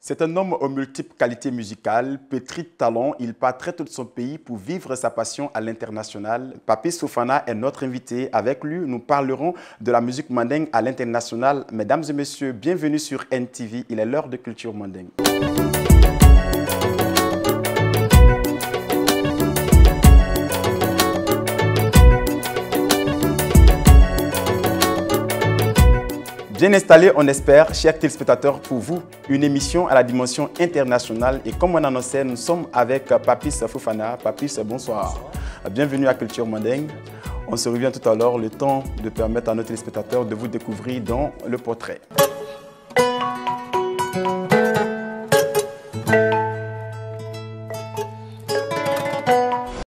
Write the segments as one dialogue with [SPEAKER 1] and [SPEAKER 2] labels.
[SPEAKER 1] C'est un homme aux multiples qualités musicales, pétri de talent. Il part très tôt de son pays pour vivre sa passion à l'international. Papis Fofana est notre invité. Avec lui, nous parlerons de la musique mandingue à l'international. Mesdames et messieurs, bienvenue sur NTV. Il est l'heure de culture mandingue. Bien installé, on espère, chers téléspectateurs, pour vous, une émission à la dimension internationale. Et comme on annonçait, nous sommes avec Papis Fofana. Papis, bonsoir. Bienvenue à Culture Mandingue. On se revient tout à l'heure, le temps de permettre à nos téléspectateurs de vous découvrir dans le portrait.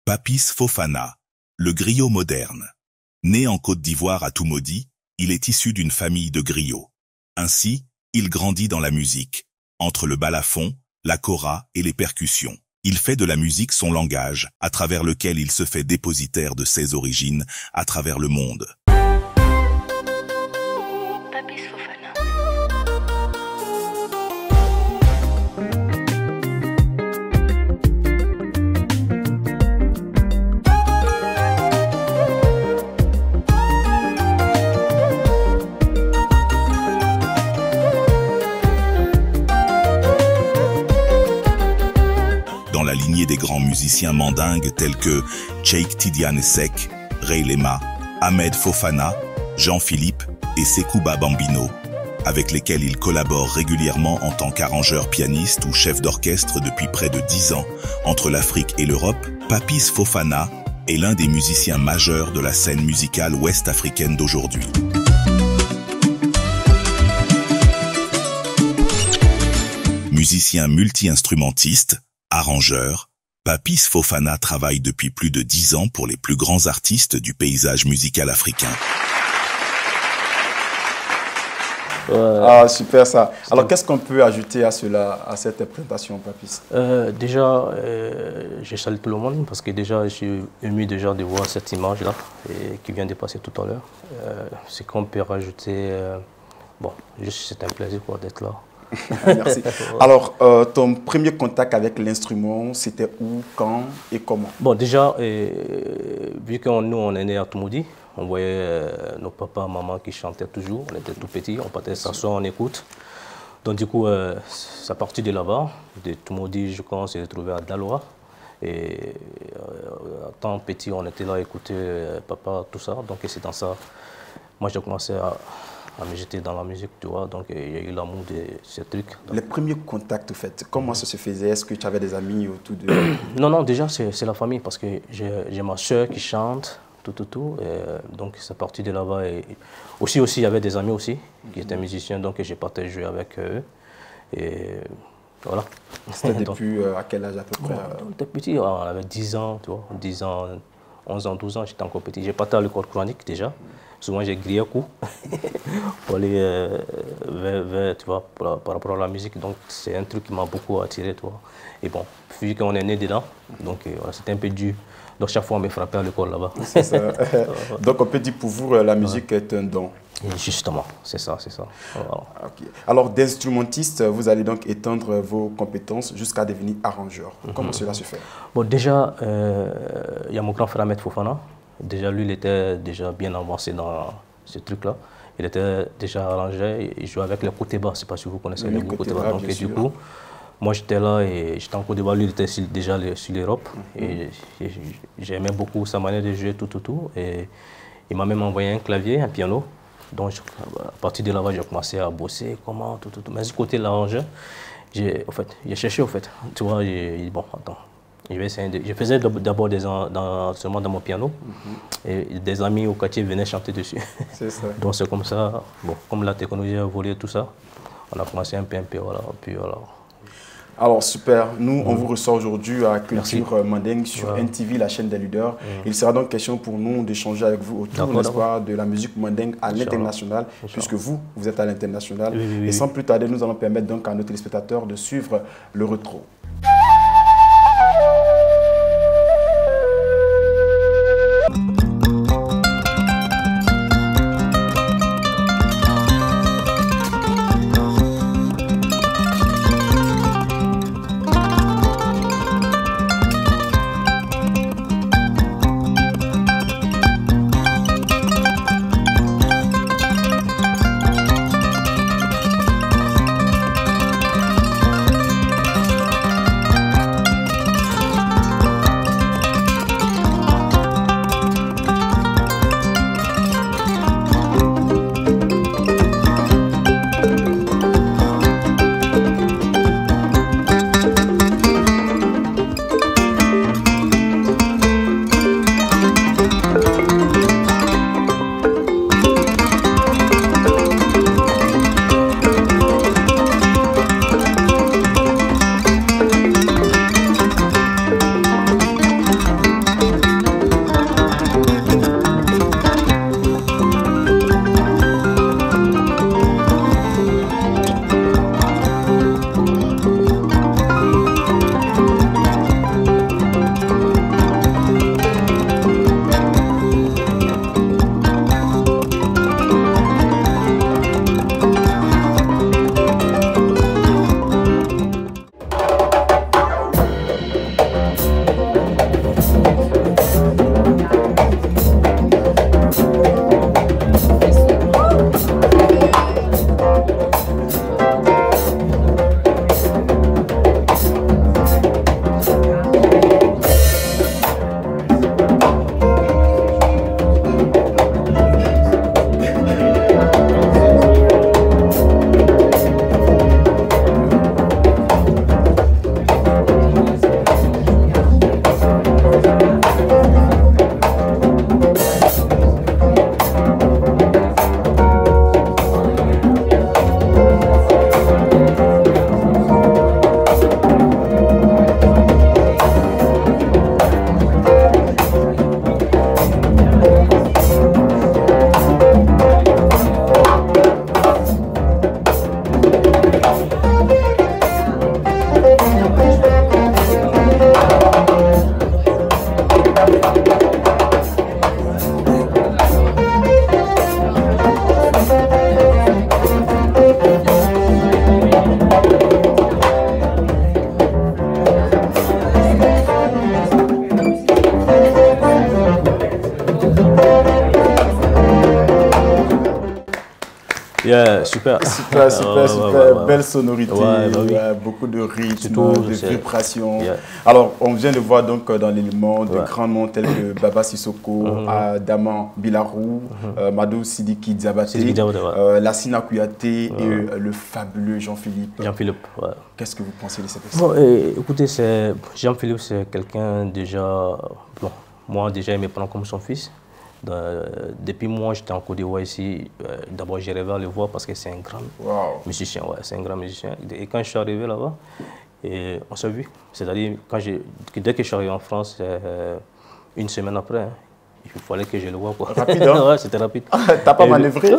[SPEAKER 2] Papis Fofana, le griot moderne. Né en Côte d'Ivoire à Toumaudi, il est issu d'une famille de griots. Ainsi, il grandit dans la musique, entre le balafon, la kora et les percussions. Il fait de la musique son langage, à travers lequel il se fait dépositaire de ses origines à travers le monde.
[SPEAKER 3] Papis Fofana.
[SPEAKER 2] Dans la lignée des grands musiciens mandingues tels que Cheikh Tidiane Seck, Ray Lema, Ahmed Fofana, Jean-Philippe et Sekouba Bambino, avec lesquels il collabore régulièrement en tant qu'arrangeur pianiste ou chef d'orchestre depuis près de 10 ans. Entre l'Afrique et l'Europe, Papis Fofana est l'un des musiciens majeurs de la scène musicale ouest-africaine d'aujourd'hui. Musicien multi-instrumentiste, arrangeur, Papis Fofana travaille depuis plus de 10 ans pour les plus grands artistes du paysage musical africain.
[SPEAKER 1] Ah, super ça. Alors, qu'est-ce qu'on peut ajouter à cela, à cette présentation, Papis?
[SPEAKER 4] Déjà, je salue tout le monde parce que déjà, je suis ému déjà de voir cette image-là qui vient de passer tout à l'heure. C'est qu'on peut rajouter... bon, juste c'est un plaisir d'être là.
[SPEAKER 1] Merci. Alors, ton premier contact avec l'instrument, c'était où, quand et comment?
[SPEAKER 4] Bon, déjà, vu que nous, on est né à Toumaudi, on voyait nos papas, maman qui chantaient toujours. On était tout petits, on partait s'asseoir, on écoute. Donc, du coup, c'est parti de là-bas. De Toumaudi, je crois, on s'est retrouvé à Daloa. Et tant petit, on était là à écouter papa, tout ça. Donc, c'est dans ça. Moi, j'ai commencé à me jeter dans la musique, tu vois, donc il y a eu l'amour de ces trucs. Donc.
[SPEAKER 1] Les premiers contacts, en fait, comment ça se faisait? Est-ce que tu avais des amis autour de...
[SPEAKER 4] Non, déjà, c'est la famille, parce que j'ai ma soeur qui chante, tout. Et donc, c'est parti de là-bas. Et aussi, il y avait des amis aussi, qui étaient musiciens, donc j'ai partagé jouer avec eux. Et voilà.
[SPEAKER 1] C'était depuis à quel âge à peu près?
[SPEAKER 4] On était petit, on avait 10 ans, tu vois, 10 ans, 11 ans, 12 ans, j'étais encore petit. J'ai parti à l'école coranique déjà. Souvent, j'ai grillé un coup pour aller vers, tu vois, par rapport à la musique. Donc, c'est un truc qui m'a beaucoup attiré, tu vois. Et bon, vu qu'on est né dedans, donc voilà, c'était un peu dur. Donc, chaque fois, on me frappait à l'école là-bas.
[SPEAKER 1] C'est ça. Donc, on peut dire pour vous, la musique est un don.
[SPEAKER 4] Et justement, c'est ça. Voilà.
[SPEAKER 1] Okay. Alors, d'instrumentiste, vous allez donc étendre vos compétences jusqu'à devenir arrangeur. Comment cela se fait?
[SPEAKER 4] Bon, déjà, il y a mon grand frère Ahmed Fofana. Déjà, lui, il était déjà bien avancé dans ce truc-là. Il était déjà arrangé, il jouait avec les côtés bas. Je ne sais pas si vous connaissez les côtés bas. Donc, du coup, moi, j'étais là et j'étais en côté bas. Lui, il était déjà sur l'Europe. Et j'aimais beaucoup sa manière de jouer, tout. Et il m'a même envoyé un clavier, un piano. Donc, à partir de là-bas, j'ai commencé à bosser, comment, tout. Mais du côté de l'arrangeur, j'ai cherché, tu vois, bon, attends. Je faisais d'abord seulement dans mon piano et des amis au quartier venaient chanter dessus.
[SPEAKER 1] C'est ça.
[SPEAKER 4] Donc c'est comme ça, bon, comme la technologie a évolué, tout ça, on a commencé un peu, voilà, puis voilà.
[SPEAKER 1] Alors super, nous on vous reçoit aujourd'hui à Culture Mandingue sur NTV, la chaîne des leaders. Il sera donc question pour nous d'échanger avec vous autour, n'est-ce pas, de la musique mandingue à l'international, puisque vous êtes à l'international. Et sans plus tarder, nous allons permettre donc à nos téléspectateurs de suivre le rétro.
[SPEAKER 4] Yeah, super.
[SPEAKER 1] Super. Belle sonorité,
[SPEAKER 4] oui.
[SPEAKER 1] beaucoup de rythme,
[SPEAKER 4] Surtout,
[SPEAKER 1] de vibrations.
[SPEAKER 4] Yeah.
[SPEAKER 1] Alors, on vient de voir donc dans l'élément de grands noms tels que Baba Sissoko, Daman Bilarou, Madou Sidiki Diabaté, Lassina Kouyaté et le fabuleux Jean-Philippe.
[SPEAKER 4] Jean-Philippe, ouais.
[SPEAKER 1] Qu'est-ce que vous pensez de ces personnes?
[SPEAKER 4] Bon, écoutez, Jean-Philippe, c'est quelqu'un déjà... Bon, moi, déjà, il me prend comme son fils. Depuis moi, j'étais en Côte d'Ivoire ici. D'abord, j'ai rêvé à le voir parce que c'est un grand musicien. Ouais, c'est un grand musicien. Et quand je suis arrivé là-bas, on s'est vu. C'est-à-dire, dès que je suis arrivé en France, une semaine après, hein, il fallait que je le voie.
[SPEAKER 1] Rapide, hein?
[SPEAKER 4] Ouais, c'était rapide.
[SPEAKER 1] T'as pas manœuvré?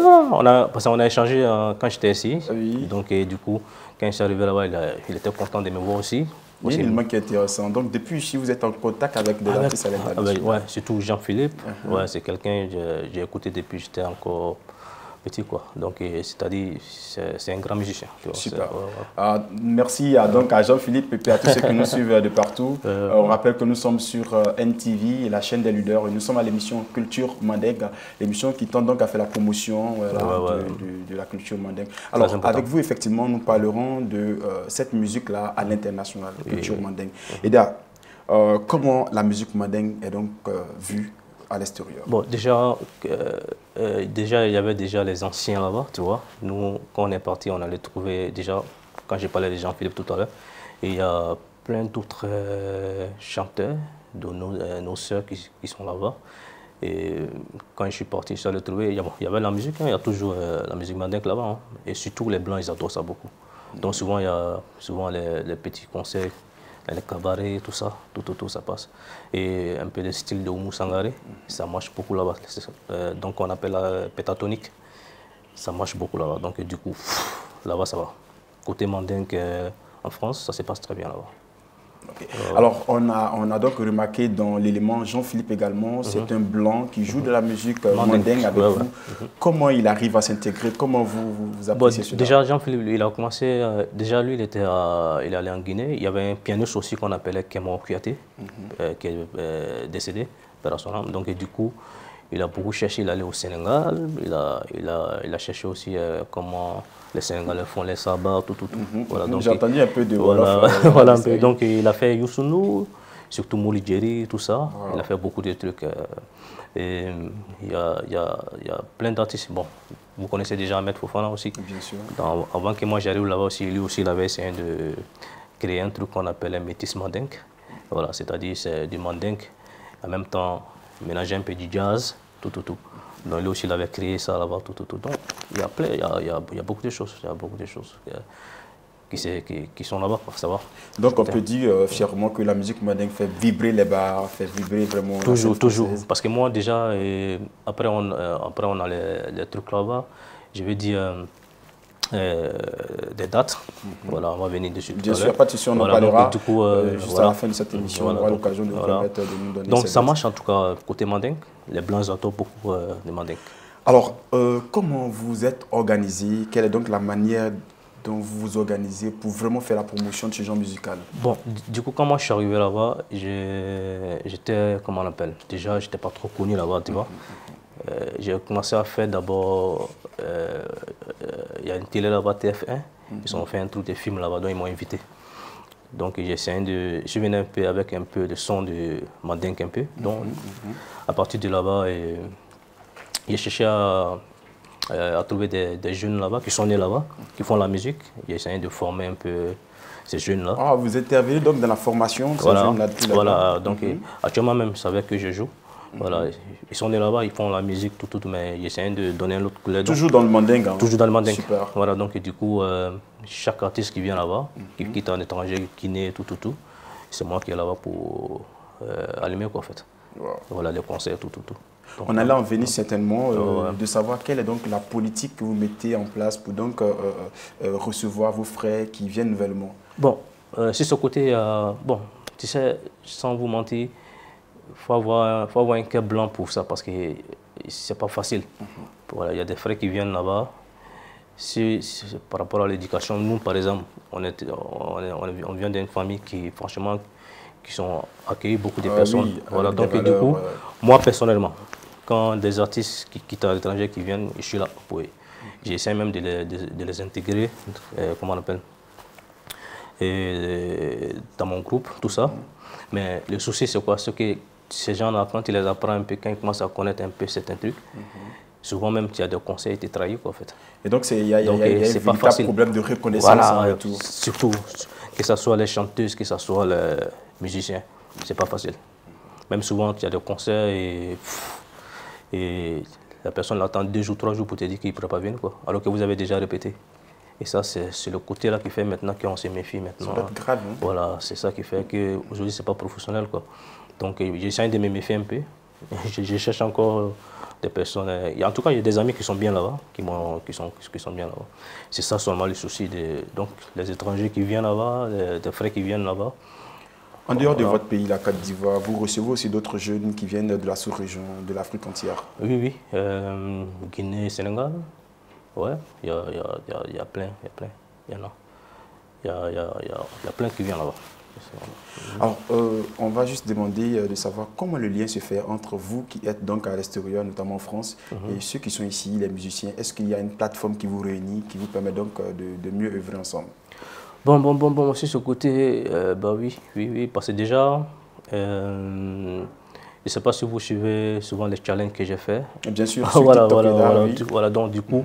[SPEAKER 4] Parce qu'on a échangé quand j'étais ici.
[SPEAKER 1] Oui.
[SPEAKER 4] Donc, du coup, quand je suis arrivé là-bas, il était content de me voir aussi.
[SPEAKER 1] Oui, il manque intéressant. Donc, depuis ici, vous êtes en contact avec des artistes à l'international?
[SPEAKER 4] Oui, surtout Jean-Philippe. Ouais, c'est quelqu'un que j'ai écouté depuis que j'étais encore petit, quoi. Donc, c'est-à-dire, c'est un grand musicien.
[SPEAKER 1] Super. Merci donc à Jean-Philippe et à tous ceux qui nous suivent de partout. On rappelle que nous sommes sur NTV, la chaîne des leaders. Et nous sommes à l'émission Culture Mandingue, l'émission qui tente donc à faire la promotion de la culture mandingue. Alors, avec vous, effectivement, nous parlerons de cette musique-là à l'international, culture mandingue. Et là, comment la musique mandingue est donc vue à l'extérieur?
[SPEAKER 4] Bon, déjà, il y avait déjà les anciens là-bas, tu vois. Nous, quand on est parti, on allait trouver déjà, quand j'ai parlé de Jean-Philippe tout à l'heure, il y a plein d'autres chanteurs, de nos sœurs qui sont là-bas. Et quand je suis parti, je suis allé trouver, il y avait la musique, hein, il y a toujours la musique mandingue là-bas. Hein, et surtout les Blancs, ils adorent ça beaucoup. Donc souvent, il y a les petits concerts, les cabarets, tout ça, tout ça passe. Et un peu le style de Oumou Sangaré, ça marche beaucoup là-bas. Donc on appelle la pétatonique, ça marche beaucoup là-bas. Donc du coup, là-bas ça va. Côté mandingue en France, ça se passe très bien là-bas.
[SPEAKER 1] Okay. Alors on a donc remarqué dans l'élément Jean-Philippe également, c'est un blanc qui joue de la musique mandingue avec vous. Comment il arrive à s'intégrer? Comment vous appréciez cela?
[SPEAKER 4] Déjà Jean-Philippe, il a commencé, déjà lui il est allé en Guinée. Il y avait un pianiste aussi qu'on appelait Kémo Kouyaté, qui est décédé, père à son âme. Donc du coup, il a beaucoup cherché, il allait au Sénégal, il a cherché aussi comment les Sénégalais font les sabbats, tout. Voilà,
[SPEAKER 1] j'ai entendu un peu de
[SPEAKER 4] voilà, un peu. Donc il a fait Youssounou, surtout Mouli Djeri, tout ça. Il a fait beaucoup de trucs. Et il y a plein d'artistes. Bon, vous connaissez déjà Ahmed Fofana aussi.
[SPEAKER 1] Bien sûr.
[SPEAKER 4] Avant que moi j'arrive là-bas aussi, lui aussi il avait essayé de créer un truc qu'on appelle un métis mandingue. Voilà, c'est-à-dire c'est du mandingue, en même temps mélanger un peu du jazz, tout. Donc lui aussi il avait créé ça là-bas, tout. Donc il y a beaucoup de choses, qui sont là-bas pour savoir.
[SPEAKER 1] Donc on peut dire fièrement que la musique mandingue fait vibrer les bars, fait vibrer vraiment.
[SPEAKER 4] Toujours. Parce que moi déjà, après on a les trucs là-bas, je vais dire des dates. Voilà, on va venir dessus.
[SPEAKER 1] Bien sûr, pas de souci, on en parlera du coup, juste à la fin de cette émission. On aura l'occasion de vous permettre de nous donner.
[SPEAKER 4] Donc ça marche en tout cas côté mandingue. Les Blancs adorent beaucoup de mandingue.
[SPEAKER 1] Alors, comment vous êtes organisé? Quelle est donc la manière dont vous vous organisez pour vraiment faire la promotion de ce genre musical?
[SPEAKER 4] Bon, du coup, quand moi je suis arrivé là-bas, j'étais, comment on appelle? Déjà, j'étais pas trop connu là-bas, tu vois. J'ai commencé à faire d'abord, il y a une télé là-bas, TF1, ils ont fait un truc de film là-bas, donc ils m'ont invité. Donc je venais un peu avec un peu de son de mandingue un peu. Donc à partir de là-bas, j'ai cherché à trouver des jeunes là-bas, qui sont nés là-bas, qui font la musique. J'ai essayé de former un peu ces jeunes-là.
[SPEAKER 1] Ah, vous intervenez donc dans la formation de ces jeunes-là?
[SPEAKER 4] Voilà, donc actuellement même, c'est avec que je joue. Voilà, ils sont nés là-bas, ils font la musique, tout, mais j'essaie de donner un autre couleur.
[SPEAKER 1] Toujours dans le mandingue, hein?
[SPEAKER 4] Toujours dans le mandingue.
[SPEAKER 1] Super.
[SPEAKER 4] Voilà, donc du coup, chaque artiste qui vient là-bas, qui quitte en étranger, qui naît, tout, c'est moi qui est là-bas pour allumer, quoi, en fait.
[SPEAKER 1] Wow.
[SPEAKER 4] Voilà, les concerts, tout.
[SPEAKER 1] Donc, on allait en venir certainement de savoir quelle est donc la politique que vous mettez en place pour donc recevoir vos frères qui viennent nouvellement. Bon,
[SPEAKER 4] sur ce côté, bon, tu sais, sans vous mentir, faut avoir un cœur blanc pour ça parce que c'est pas facile. Voilà, il y a des frères qui viennent là-bas. Par rapport à l'éducation, nous par exemple, on vient d'une famille qui franchement qui sont accueillis beaucoup de personnes. Oui, voilà, donc du coup, moi personnellement, quand des artistes qui quittent à l'étranger qui viennent, je suis là pour eux. j'essaie même de les intégrer, comment on appelle, dans mon groupe, tout ça. Mais le souci, c'est quoi? C'est que ces gens-là, quand ils les apprennent un peu, quand ils commencent à connaître un peu certains trucs, souvent même, il y a des conseils qui trahis, quoi, en fait.
[SPEAKER 1] Et donc, il y a un véritable problème de reconnaissance.
[SPEAKER 4] Voilà, surtout, que ce soit les chanteuses, que ce soit les musiciens, c'est pas facile. Même souvent, il y a des concerts et la personne l'attend 2 jours, 3 jours pour te dire qu'il ne pourra pas venir, quoi, alors que vous avez déjà répété. Et ça, c'est le côté là qui fait maintenant qu'on se méfie maintenant.
[SPEAKER 1] Ça doit être grave, hein?
[SPEAKER 4] Voilà, c'est ça qui fait qu'aujourd'hui, ce n'est pas professionnel, quoi. Donc, j'essaie de me méfier un peu. Je cherche encore des personnes. En tout cas, il y a des amis qui sont bien là-bas, qui sont bien là-bas. C'est ça seulement le souci. Donc, les étrangers qui viennent là-bas, des frères qui viennent là-bas.
[SPEAKER 1] En dehors de votre pays, la Côte d'Ivoire, vous recevez aussi d'autres jeunes qui viennent de la sous-région, de l'Afrique entière?
[SPEAKER 4] Oui. Guinée, Sénégal. Ouais, il y a plein, il y en a. Il y a plein qui viennent là-bas.
[SPEAKER 1] Alors, on va juste demander de savoir comment le lien se fait entre vous qui êtes donc à l'extérieur, notamment en France, et ceux qui sont ici, les musiciens. Est-ce qu'il y a une plateforme qui vous réunit, qui vous permet donc de mieux œuvrer ensemble?
[SPEAKER 4] Bon, sur ce côté, bah oui, parce que déjà, je ne sais pas si vous suivez souvent les challenges que j'ai fait.
[SPEAKER 1] Bien sûr,
[SPEAKER 4] voilà, donc du coup,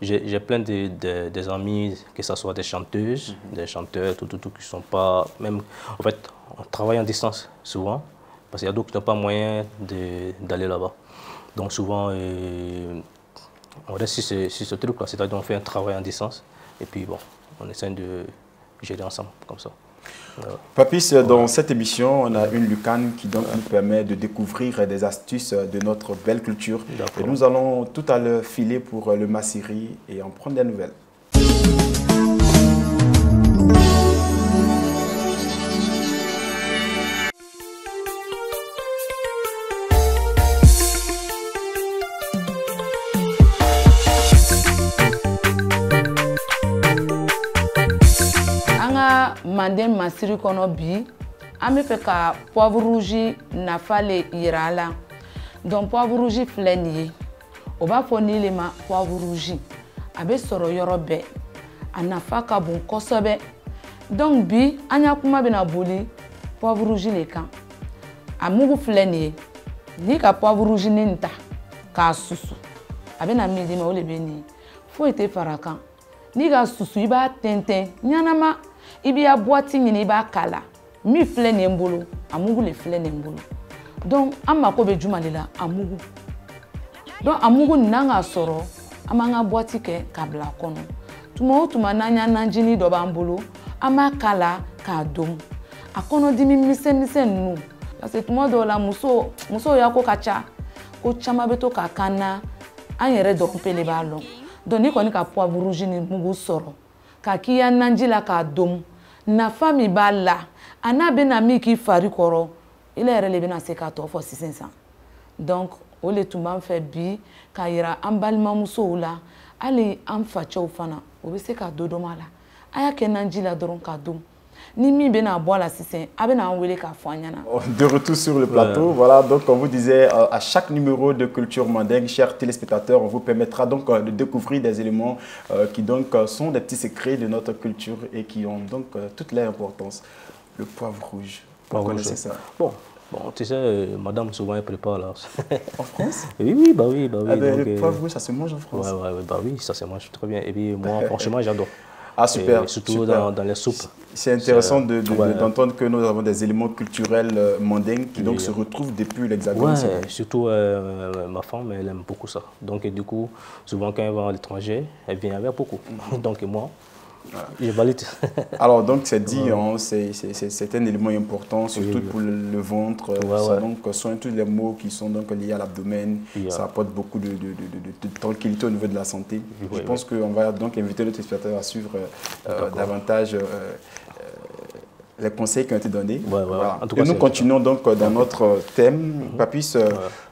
[SPEAKER 4] j'ai plein des amis, que ce soit des chanteuses, des chanteurs, tout, qui sont pas, même, en fait, on travaille en distance souvent, parce qu'il y a d'autres qui n'ont pas moyen d'aller là-bas. Donc souvent, on reste sur ce truc-là, c'est-à-dire qu'on fait un travail en distance, et puis bon, on essaie de gérer ensemble, comme ça.
[SPEAKER 1] Papis, dans cette émission, on a une lucane qui donc nous permet de découvrir des astuces de notre belle culture. Et nous allons tout à l'heure filer pour le Massiri et en prendre des nouvelles.
[SPEAKER 5] Manden Massiri kono bi an bɛ fɛ ka poivre rouge nafa le yira la. Donc poivre rouge filɛ nin ye o b'a fɔ ni le ma poivre rouge a bɛ sɔrɔ yɔrɔ bɛɛ a nafa ka bon kosɛbɛ. Donc bi an ya kuma bɛna boli poivre rouge le kan. A mugu filɛ nin ye ni ka poivre rouge nin ta k'a susu a bɛna min di ma o le bɛ nin foyi tɛ fara kan. Ni ka susu i b'a tɛntɛn ɲanama i b'a boîte ɲini i b'a kala min filɛ nin ye n bolo a mugu le filɛ nin ye n bolo. Donc an mako bɛ juma de la a mugu. Donc a mugu nin n'an k'a sɔrɔ an b'an ka boîte kɛ k'a bila a kɔnɔ. Tuma o tuma n'an y'a najini dɔ b'an bolo an b'a kala k'a dɔn. A kɔnɔdimi misɛnmisɛn ninnu parce que tuma dɔw la musow y'a ko ka ca ko caman bɛ to k'a kan na an yɛrɛ dɔrɔn pe de b'a lɔn. Donc ni kɔni ka poivre rouge ni mugu sɔrɔ ka k'i ya naji la k'a dɔn nafa min b'a la a n'a bɛna min k'i fari kɔrɔ il yɛrɛ le bɛna se k'a tɔ fɔ sisan. Donc o le tun b'an fɛ bi k'a yira an balimamusow la hali an facɛw fana o bɛ se ka dɔ dɔn a la a y'a kɛ naji la dɔrɔn k'a dɔn. Ni min bɛna bɔ a la sisan a bɛna an wele k'a fɔ an ɲɛna.
[SPEAKER 1] De retour sur le plateau, voilà, donc on vous disait à chaque numéro de Culture Mandingue, chers téléspectateurs, on vous permettra donc de découvrir des éléments qui donc sont des petits secrets de notre culture et qui ont donc toute leur importance. Le poivre rouge, vous connaissez ça?
[SPEAKER 4] Bon, tu sais, madame souvent elle prépare là.
[SPEAKER 1] En France?
[SPEAKER 4] Oui.
[SPEAKER 1] Ah ben, donc, le poivre rouge, ça se mange en France?
[SPEAKER 4] Oui, ça se mange très bien. Et puis moi, franchement, j'adore.
[SPEAKER 1] Ah super.
[SPEAKER 4] Et surtout
[SPEAKER 1] super.
[SPEAKER 4] Dans les soupes.
[SPEAKER 1] C'est intéressant d'entendre que nous avons des éléments culturels mandingues qui donc se retrouvent depuis l'Hexagone.
[SPEAKER 4] Ouais, surtout ma femme, elle aime beaucoup ça. Donc du coup, souvent quand elle va à l'étranger, elle vient avec beaucoup. Donc moi, je valide.
[SPEAKER 1] Alors donc c'est dit, hein, c'est un élément important, surtout pour le ventre. Ça, donc sont tous les maux qui sont donc liés à l'abdomen. Ça apporte beaucoup de tranquillité au niveau de la santé. Je pense qu'on va donc inviter notre spectateur à suivre davantage les conseils qui ont été donnés. Voilà. En tout cas, et nous continuons donc dans notre thème. Papis,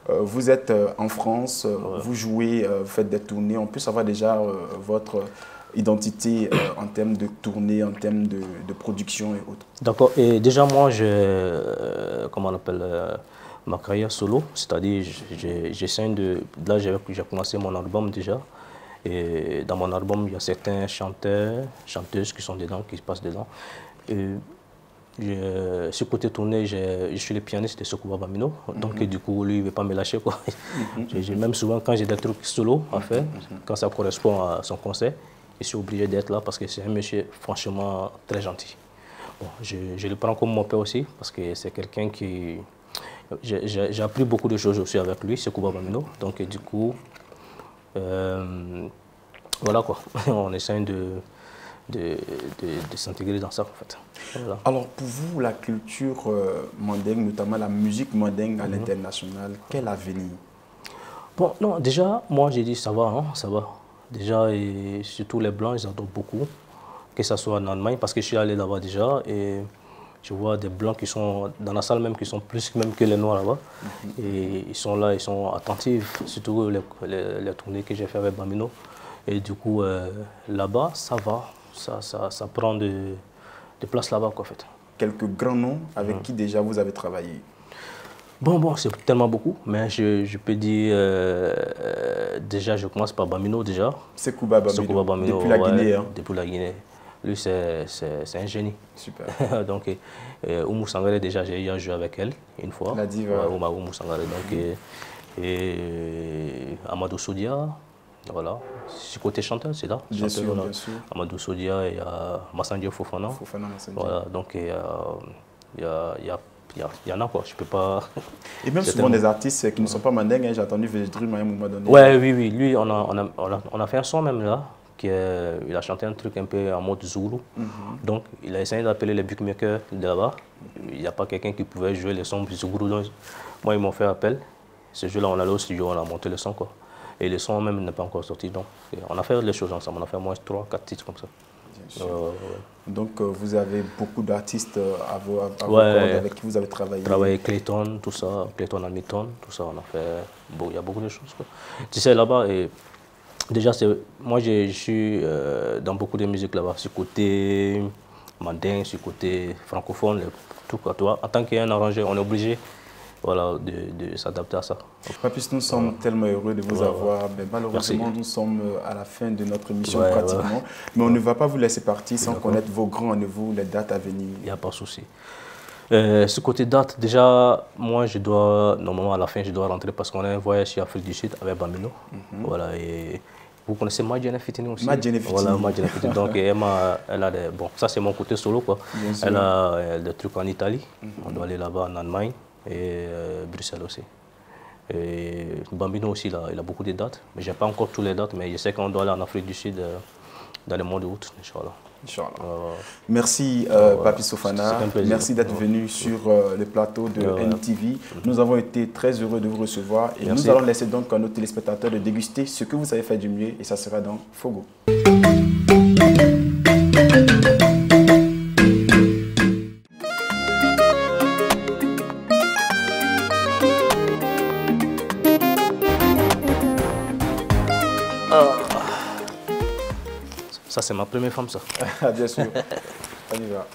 [SPEAKER 1] vous êtes en France, vous jouez, vous faites des tournées. On peut savoir déjà votre identité en termes de tournée, en termes de production et autres. D'accord.
[SPEAKER 4] Et déjà, moi, comment on appelle ma carrière solo, c'est-à-dire j'essaie de... Là, j'ai commencé mon album déjà. Et dans mon album, il y a certains chanteurs, chanteuses qui sont dedans, qui passent dedans. Et ce côté tourné, je suis le pianiste de Sekouba Bambino, donc du coup, lui, il ne veut pas me lâcher, quoi. Même souvent, quand j'ai des trucs solo à faire, quand ça correspond à son concert, je suis obligé d'être là parce que c'est un monsieur franchement très gentil. Bon, je le prends comme mon père aussi parce que c'est quelqu'un qui... J'ai appris beaucoup de choses aussi avec lui, Sekouba Bambino, donc du coup, voilà quoi, on essaie de s'intégrer dans ça en fait. Voilà.
[SPEAKER 1] Alors pour vous, la culture mandingue, notamment la musique mandingue à l'international, quel avenir?
[SPEAKER 4] Bon, non, déjà, moi j'ai dit ça va, hein, ça va. Déjà, et surtout les Blancs, ils adorent beaucoup, que ce soit en Allemagne, parce que je suis allé là-bas déjà, et je vois des Blancs qui sont dans la salle même, qui sont plus même que les Noirs là-bas. Et ils sont là, ils sont attentifs, surtout les tournées que j'ai fait avec Bambino. Et du coup, là-bas, ça va, ça prend de place là-bas, en fait.
[SPEAKER 1] Quelques grands noms avec qui déjà vous avez travaillé?
[SPEAKER 4] Bon, c'est tellement beaucoup, mais je peux dire, déjà, je commence par Bambino, déjà.
[SPEAKER 1] Sekouba Bambino, depuis la Guinée. Hein.
[SPEAKER 4] Depuis la Guinée. Lui, c'est un génie.
[SPEAKER 1] Super.
[SPEAKER 4] Donc, Oumou Sangaré, déjà, j'ai eu à jouer avec elle une fois.
[SPEAKER 1] La diva.
[SPEAKER 4] Ouais, Oumou Sangaré. Donc, et Amadou Soudia, voilà. C'est côté chanteur, c'est là.
[SPEAKER 1] Bien
[SPEAKER 4] chanteur,
[SPEAKER 1] sûr,
[SPEAKER 4] voilà.
[SPEAKER 1] bien sûr.
[SPEAKER 4] Amadou Soudia et Massandio Fofana. Voilà, donc, il y en a quoi, je peux pas...
[SPEAKER 1] Et même souvent des artistes qui ne sont pas mandingues, hein, j'ai entendu Védrum à un moment donné.
[SPEAKER 4] Ouais, oui, lui, on a fait un son même là, il a chanté un truc un peu en mode Zoulou. Donc, il a essayé d'appeler les beatmakers de là-bas. Il n'y a pas quelqu'un qui pouvait jouer les sons Zoulou. Donc, moi, ils m'ont fait appel. Ce jour-là, on allait au studio, on a monté le son, quoi. Et le son même n'est pas encore sorti. Donc, on a fait les choses ensemble, on a fait au moins 3-4 titres comme ça.
[SPEAKER 1] Donc, vous avez beaucoup d'artistes à vos cordes avec qui vous avez travaillé.
[SPEAKER 4] Travaillé Clayton, tout ça, Clayton Hamilton, tout ça, on a fait. Bon, il y a beaucoup de choses, quoi. Tu sais, là-bas, déjà, moi, je suis dans beaucoup de musique là-bas, sur côté mandingue, sur côté francophone, tout quoi. Toi, en tant qu'un arrangeur, on est obligé. Voilà, de s'adapter à ça.
[SPEAKER 1] Papis, nous sommes tellement heureux de vous avoir. Mais malheureusement, nous sommes à la fin de notre émission pratiquement. Mais on ne va pas vous laisser partir sans connaître vos grands rendez-vous, les dates à venir.
[SPEAKER 4] Il n'y a pas de souci. Ce côté date, déjà, moi, normalement, à la fin, je dois rentrer parce qu'on a un voyage sur Afrique du Sud avec Bambino. Voilà, et vous connaissez Madjene Fitini aussi?
[SPEAKER 1] Madjene Fitini.
[SPEAKER 4] Voilà, Madjene Fitini. Donc, elle a des... Bon, ça, c'est mon côté solo, quoi. Elle a des trucs en Italie. On doit aller là-bas en Allemagne. Et Bruxelles aussi. Et Bambino aussi, il a beaucoup de dates. Mais je n'ai pas encore toutes les dates, mais je sais qu'on doit aller en Afrique du Sud dans le mois d'août, Inch'Allah.
[SPEAKER 1] Merci Papis Fofana, merci d'être venu sur le plateau de NTV. Nous avons été très heureux de vous recevoir et nous allons laisser donc à nos téléspectateurs de déguster ce que vous savez faire du mieux et ça sera dans Fogo.
[SPEAKER 4] Ça, c'est ma première femme, ça.
[SPEAKER 1] Bien sûr. On y va.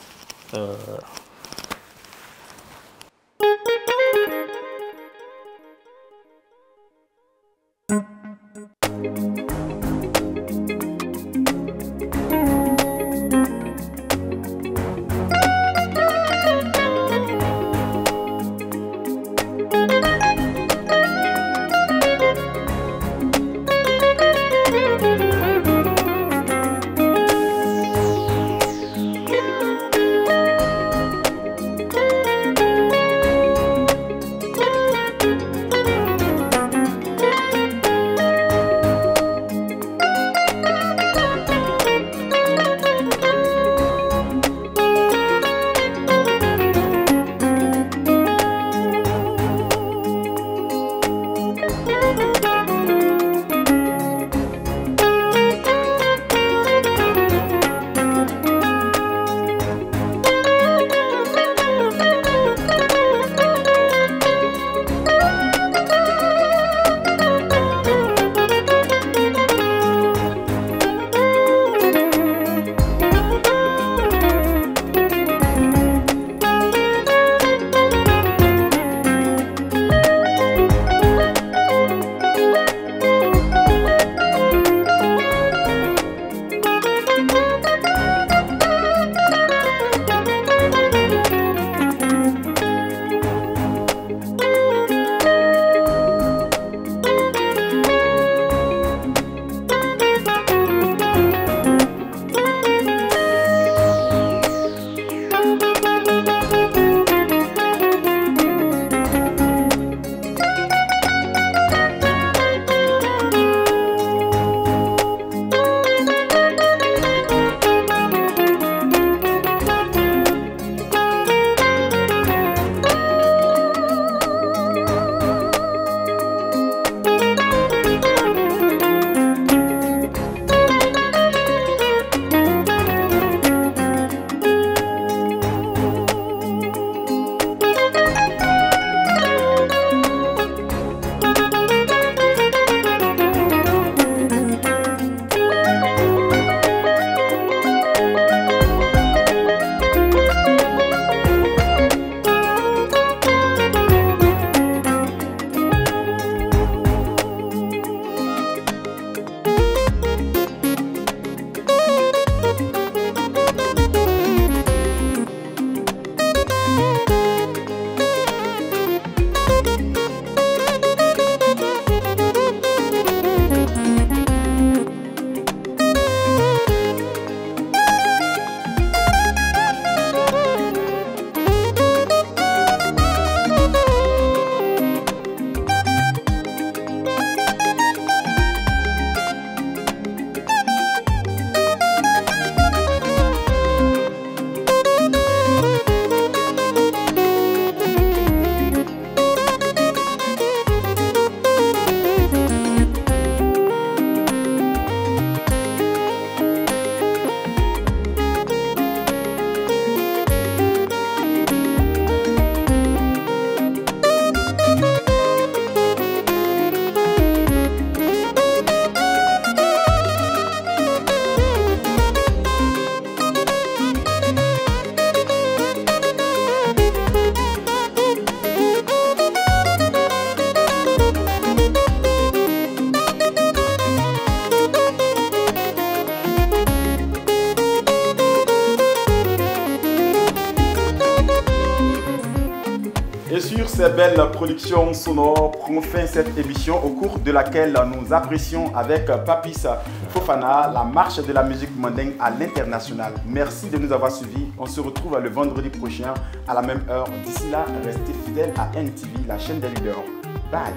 [SPEAKER 1] ces belles productions sonores prend fin cette émission au cours de laquelle nous apprécions avec Papis Fofana la marche de la musique mandingue à l'international. Merci de nous avoir suivis. On se retrouve le vendredi prochain à la même heure. D'ici là, restez fidèles à NTV, la chaîne des leaders. Bye.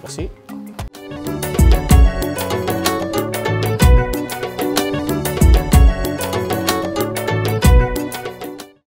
[SPEAKER 4] Merci.